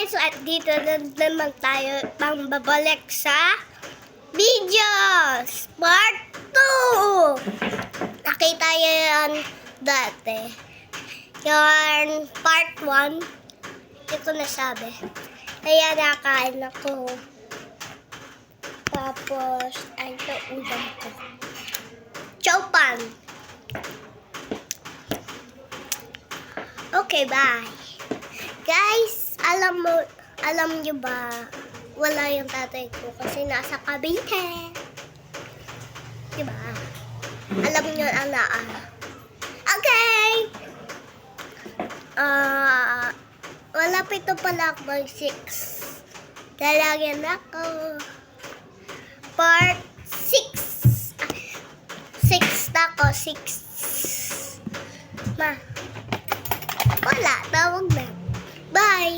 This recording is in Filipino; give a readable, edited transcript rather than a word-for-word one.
guys, at dito na naman tayo pang babalik sa videos part 2. Nakita yan dati. Yung part 1, hindi ko nasabi. Kaya nakain ako. Tapos, ay ito ulam ko. Chowpan. Okay, bye. Guys, alam nyo ba, wala yung tatay ko kasi nasa Cavite. Diba? Alam nyo ang naan. Okay! Wala pa ito pala ako mag 6. Lalagyan ako. Part 6. 6 na ako, 6. Ma. Wala, tawag na. Bye!